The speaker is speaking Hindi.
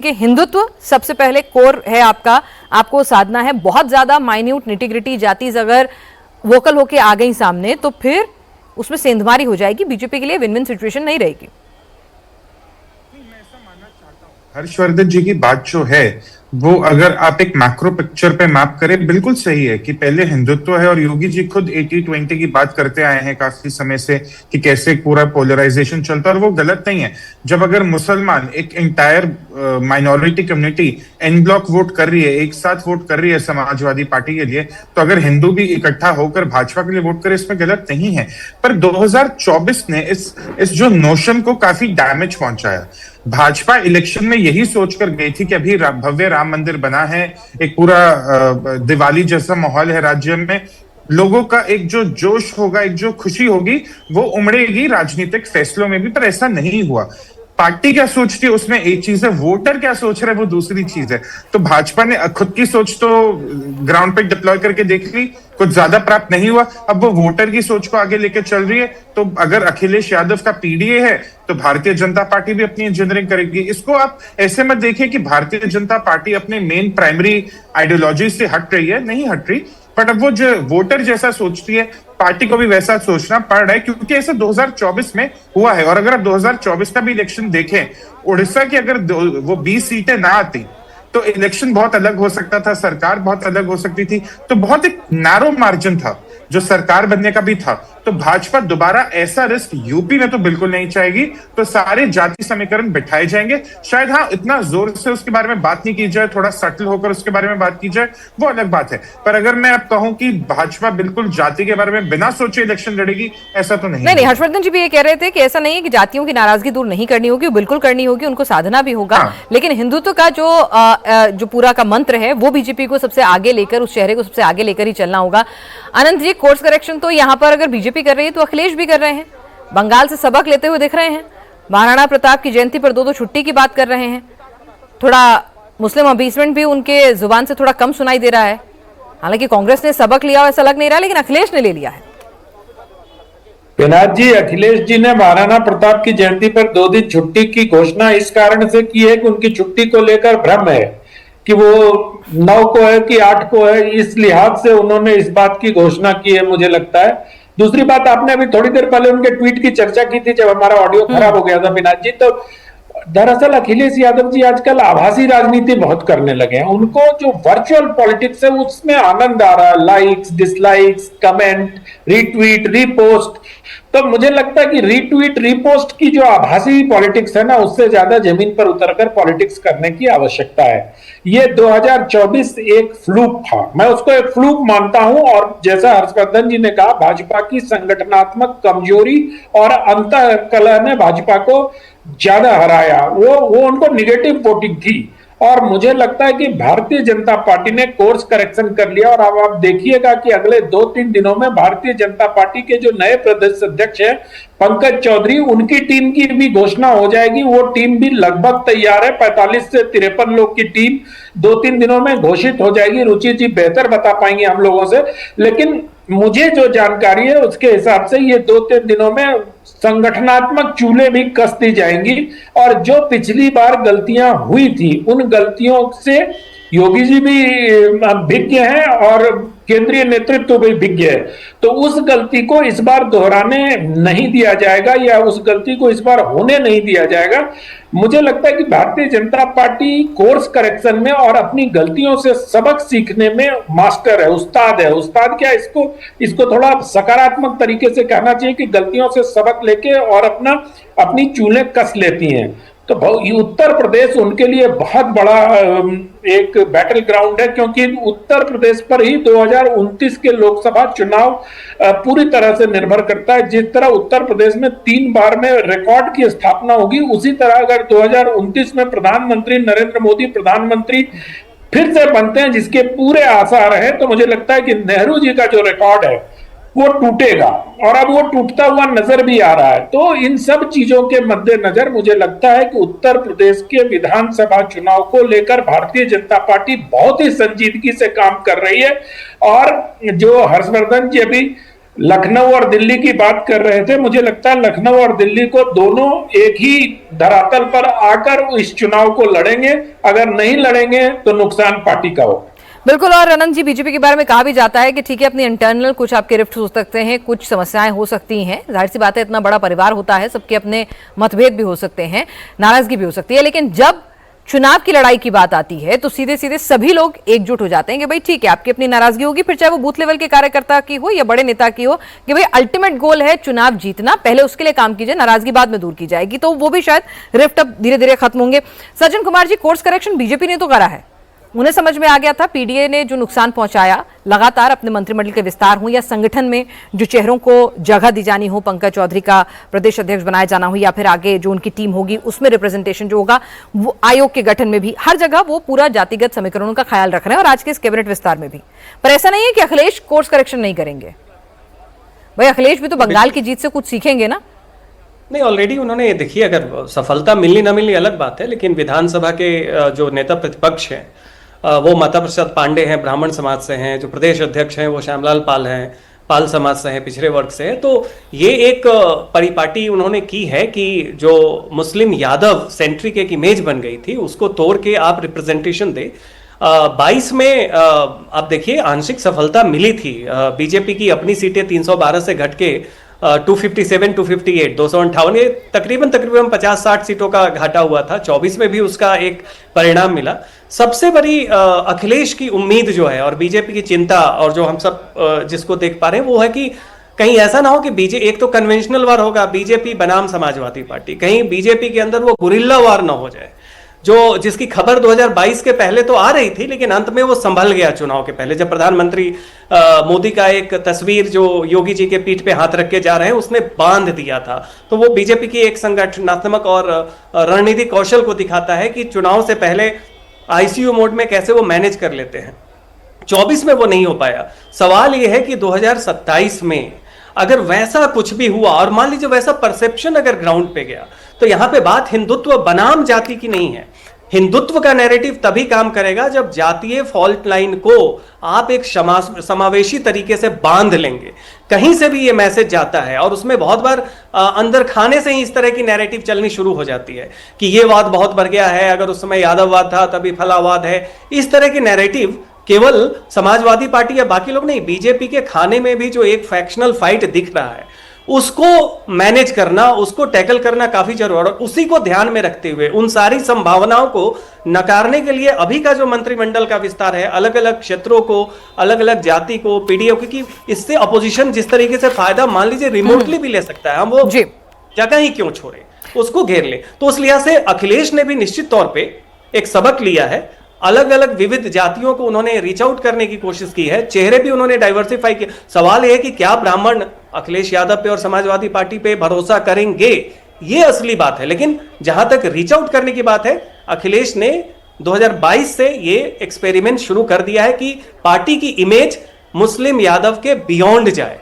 कि हिंदुत्व सबसे पहले कोर है आपका, आपको साधना है। बहुत ज्यादा माइन्यूट निटिग्रिटी जाति अगर वोकल होके आ गई सामने तो फिर उसमें सेंधमारी हो जाएगी, बीजेपी के लिए विन विन सिचुएशन नहीं रहेगी। हर्षवर्धन जी की बात जो है वो अगर आप एक मैक्रो पिक्चर पे मैप करें, बिल्कुल सही है कि पहले हिंदुत्व है, और योगी जी खुद 80-20 की बात करते आए हैं काफी समय से कि कैसे पूरा पोलराइजेशन चलता है, और वो गलत नहीं है। जब अगर मुसलमान एक entire minority community en bloc vote कर रही है, एक साथ वोट कर रही है समाजवादी पार्टी के लिए, तो अगर हिंदू भी इकट्ठा होकर भाजपा के लिए वोट करे, इसमें गलत नहीं है। पर 2024 ने इस जो नोशन को काफी डैमेज पहुंचाया। भाजपा इलेक्शन में यही सोचकर गई थी कि अभी भव्य राम मंदिर बना है, एक पूरा दिवाली जैसा माहौल है राज्य में, लोगों का एक जो जोश होगा, एक जो खुशी होगी, वो उमड़ेगी राजनीतिक फैसलों में भी। पर ऐसा नहीं हुआ। पार्टी क्या सोचती है उसमें एक चीज है, वोटर क्या सोच रहे हैं वो दूसरी चीज है। तो भाजपा ने खुद की सोच तो ग्राउंड पे डिप्लॉय करके देख ली, कुछ ज्यादा प्राप्त नहीं हुआ। अब वो वोटर की सोच को आगे लेकर चल रही है। तो अगर अखिलेश यादव का पीडीए है तो भारतीय जनता पार्टी भी अपनी इंजीनियरिंग करेगी। इसको आप ऐसे मत देखिए कि भारतीय जनता पार्टी अपने मेन प्राइमरी आइडियोलॉजी से हट रही है, नहीं हट रही। बट अब वो जो वोटर जैसा सोचती है, पार्टी को भी वैसा सोचना पड़ रहा है, क्योंकि ऐसा 2024 में हुआ है। और अगर आप 2024 का भी इलेक्शन देखें, उड़ीसा की अगर वो 20 सीटें ना आती तो इलेक्शन बहुत अलग हो सकता था, सरकार बहुत अलग हो सकती थी। तो बहुत एक नैरो मार्जिन था जो सरकार बनने का भी था। तो भाजपा दोबारा ऐसा रिस्क यूपी में तो बिल्कुल नहीं चाहेगी। तो सारे जाति समीकरण बिठाए जाएंगे। शायद हाँ, इतना जोर से उसके बारे में बात नहीं की जाए, थोड़ा सटल होकर उसके बारे में बात की जाए, वो अलग बात है। पर अगर मैं अब कहूं कि भाजपा बिल्कुल जाति के बारे में बिना सोचे इलेक्शन लड़ेगी, ऐसा तो नहीं। हर्षवर्धन जी भी ये कह रहे थे कि ऐसा नहीं है कि जातियों की नाराजगी दूर नहीं करनी होगी, बिल्कुल करनी होगी, उनको साधना भी होगा। हाँ। लेकिन हिंदुत्व का जो पूरा का मंत्र है वो बीजेपी को सबसे आगे लेकर, उस चेहरे को सबसे आगे लेकर ही चलना होगा। अनंत जी, कोर्स करेक्शन तो यहाँ पर अगर बीजेपी कर रही है तो अखिलेश भी कर रहे हैं, बंगाल से सबक लेते हुए दिख रहे हैं। महाराणा प्रताप की जयंती पर 2-2 छुट्टी की बात कर रहे हैं। थोड़ा मुस्लिम अपीसमेंट भी उनके जुबान से थोड़ा कम सुनाई दे रहा है। हालांकि कांग्रेस ने सबक लिया ऐसा लग नहीं रहा, लेकिन अखिलेश ने ले लिया है। विनाथ जी, अखिलेश जी ने महाराणा प्रताप की जयंती पर 2 दिन छुट्टी की घोषणा इस कारण से की है कि उनकी छुट्टी को लेकर भ्रम है कि वो 9 को है कि 8 को है। इस लिहाज से उन्होंने इस बात की घोषणा की है, मुझे लगता है। दूसरी बात, आपने अभी थोड़ी देर पहले उनके ट्वीट की चर्चा की थी जब हमारा ऑडियो खराब हो गया था विनाथ जी। तो दरअसल अखिलेश यादव जी आजकल आभासी राजनीति बहुत करने लगे हैं। उनको जो वर्चुअल पॉलिटिक्स है उसमें आनंद आ रहा है, likes, dislikes, comment, retweet, repost. तो मुझे लगता है कि रीट्वीट, रीपोस्ट की जो आभासी पॉलिटिक्स है ना, उससे ज्यादा जमीन पर उतरकर पॉलिटिक्स करने की आवश्यकता है। ये 2024 एक फ्लूक था, मैं उसको एक फ्लूक मानता हूं। और जैसा हर्षवर्धन जी ने कहा, भाजपा की संगठनात्मक कमजोरी और अंतःकलह ने भाजपा को ज्यादा हराया। वो उनको निगेटिव वोटिंग थी। और मुझे लगता है कि भारतीय जनता पार्टी ने कोर्स करेक्शन कर लिया। और अब आप देखिएगा कि अगले 2-3 दिनों में भारतीय जनता पार्टी के जो नए प्रदेश अध्यक्ष हैं पंकज चौधरी, उनकी टीम की भी घोषणा हो जाएगी। वो टीम भी लगभग तैयार है, 45 से 53 लोग की टीम 2-3 दिनों में घोषित हो जाएगी। रुचि जी बेहतर बता पाएंगे हम लोगों से, लेकिन मुझे जो जानकारी है उसके हिसाब से ये 2-3 दिनों में संगठनात्मक चूल्हे भी कस दी जाएंगी। और जो पिछली बार गलतियां हुई थी, उन गलतियों से योगी जी भी विज्ञ हैं और केंद्रीय नेतृत्व भी विज्ञ है। तो उस गलती को इस बार दोहराने नहीं दिया जाएगा, या उस गलती को इस बार होने नहीं दिया जाएगा। मुझे लगता है कि Bharatiya Janata party course correction में और अपनी गलतियों से सबक सीखने में मास्टर है, उस्ताद है। उस्ताद क्या, इसको थोड़ा सकारात्मक तरीके से कहना चाहिए कि गलतियों से सबक लेके और अपनी चूल्हे कस लेती हैं। तो उत्तर प्रदेश उनके लिए बहुत बड़ा एक बैटल ग्राउंड है, क्योंकि उत्तर प्रदेश पर ही 2029 के लोकसभा चुनाव पूरी तरह से निर्भर करता है। जिस तरह उत्तर प्रदेश में 3 बार में रिकॉर्ड की स्थापना होगी, उसी तरह अगर 2029 में प्रधानमंत्री नरेंद्र मोदी प्रधानमंत्री फिर से बनते हैं, जिसके पूरे आसार हैं, तो मुझे लगता है कि नेहरू जी का जो रिकॉर्ड है वो टूटेगा। और अब वो टूटता हुआ नजर भी आ रहा है। तो इन सब चीजों के मद्देनजर मुझे लगता है कि उत्तर प्रदेश के विधानसभा चुनाव को लेकर भारतीय जनता पार्टी बहुत ही संजीदगी से काम कर रही है। और जो हर्षवर्धन जी अभी लखनऊ और दिल्ली की बात कर रहे थे, मुझे लगता है लखनऊ और दिल्ली को दोनों एक ही धरातल पर आकर इस चुनाव को लड़ेंगे। अगर नहीं लड़ेंगे तो नुकसान पार्टी का हो। बिल्कुल। और अनंत जी, बीजेपी के बारे में कहा भी जाता है कि ठीक है, अपनी इंटरनल कुछ आपके रिफ्ट हो सकते हैं, कुछ समस्याएं हो सकती हैं, जाहिर सी बात है, इतना बड़ा परिवार होता है, सबके अपने मतभेद भी हो सकते हैं, नाराजगी भी हो सकती है, लेकिन जब चुनाव की लड़ाई की बात आती है तो सीधे सीधे सभी लोग एकजुट हो जाते हैं कि भाई ठीक है, आपकी अपनी नाराजगी होगी, फिर चाहे वो बूथ लेवल के कार्यकर्ता की हो या बड़े नेता की हो, कि भाई अल्टीमेट गोल है चुनाव जीतना, पहले उसके लिए काम कीजिए, नाराजगी बाद में दूर की जाएगी। तो वो भी शायद रिफ्ट अब धीरे धीरे खत्म होंगे। Sajjan Kumar ji, course correction BJP ने तो करा है, उन्हें समझ में आ गया था पीडीए ने जो नुकसान पहुंचाया, लगातार अपने मंत्रिमंडल के विस्तार हो या संगठन में जो चेहरों को जगह दी जानी हो, पंकज चौधरी का प्रदेश अध्यक्ष बनाया जाना हो, या फिर आगे जो उनकी टीम होगी उसमें रिप्रेजेंटेशन जो होगा, वो आयोग के गठन में भी, हर जगह वो पूरा जातिगत समीकरणों का ख्याल रख रहे हैं, और आज के इस कैबिनेट विस्तार में भी। पर ऐसा नहीं है कि अखिलेश कोर्स करेक्शन नहीं करेंगे। भाई अखिलेश भी तो बंगाल की जीत से कुछ सीखेंगे ना। नहीं, ऑलरेडी उन्होंने, देखिए, अगर सफलता मिलनी ना मिलनी अलग बात है, लेकिन विधानसभा के जो नेता प्रतिपक्ष हैं वो माता प्रसाद पांडे हैं, ब्राह्मण समाज से हैं, जो प्रदेश अध्यक्ष हैं वो श्यामलाल पाल हैं, पाल समाज से हैं, पिछड़े वर्ग से हैं। तो ये एक परिपाटी उन्होंने की है कि जो मुस्लिम यादव सेंट्रिक एक इमेज बन गई थी, उसको तोड़ के आप रिप्रेजेंटेशन दे। 22 में आप देखिए आंशिक सफलता मिली थी, बीजेपी की अपनी सीटें 312 से घट के 257, 258, 258, ये तकरीबन 50-60 सीटों का घाटा हुआ था। 24 में भी उसका एक परिणाम मिला। सबसे बड़ी अखिलेश की उम्मीद जो है और बीजेपी की चिंता, और जो हम सब जिसको देख पा रहे हैं, वो है कि कहीं ऐसा ना हो कि एक तो कन्वेंशनल वार होगा, बीजेपी बनाम समाजवादी पार्टी, कहीं बीजेपी के अंदर वो गुरिल्ला वार ना हो जाए, जिसकी खबर 2022 के पहले तो आ रही थी, लेकिन अंत में वो संभल गया चुनाव के पहले, जब प्रधानमंत्री मोदी का एक तस्वीर जो योगी जी के पीठ पे हाथ रख के जा रहे हैं उसने बांध दिया था। तो वो बीजेपी की एक संगठनात्मक और रणनीतिक कौशल को दिखाता है कि चुनाव से पहले आईसीयू मोड में कैसे वो मैनेज कर लेते हैं। 24 में वो नहीं हो पाया। सवाल ये है कि 2027 में अगर वैसा कुछ भी हुआ, और मान लीजिए वैसा परसेप्शन अगर ग्राउंड पे गया, तो यहां पे बात हिंदुत्व बनाम जाति की नहीं है। हिंदुत्व का नैरेटिव तभी काम करेगा जब जातीय फॉल्ट लाइन को आप एक समावेशी तरीके से बांध लेंगे। कहीं से भी ये मैसेज जाता है, और उसमें बहुत बार अंदर खाने से ही इस तरह की नैरेटिव चलनी शुरू हो जाती है कि ये वाद बहुत बढ़ गया है, अगर उस समय यादववाद था तभी फलावाद है। इस तरह की नैरेटिव केवल समाजवादी पार्टी या बाकी लोग नहीं, बीजेपी के खाने में भी जो एक फैक्शनल फाइट दिख रहा है, उसको मैनेज करना, उसको टैकल करना काफी जरूरी है। और उसी को ध्यान में रखते हुए उन सारी संभावनाओं को नकारने के लिए अभी का जो मंत्रिमंडल का विस्तार है, अलग अलग क्षेत्रों को, अलग अलग जाति को, पीडीओ, क्योंकि इससे अपोजिशन जिस तरीके से फायदा मान लीजिए रिमोटली भी ले सकता है, हम वो जगह ही क्यों छोड़े, उसको घेर ले। तो उस लिहाज से अखिलेश ने भी निश्चित तौर पर एक सबक लिया है। अलग अलग विविध जातियों को उन्होंने रीच आउट करने की कोशिश की है, चेहरे भी उन्होंने डाइवर्सिफाई किए। सवाल यह है कि क्या ब्राह्मण अखिलेश यादव पे और समाजवादी पार्टी पे भरोसा करेंगे, ये असली बात है। लेकिन जहां तक रीच आउट करने की बात है, अखिलेश ने 2022 से ये एक्सपेरिमेंट शुरू कर दिया है कि पार्टी की इमेज मुस्लिम यादव के बियॉन्ड जाए।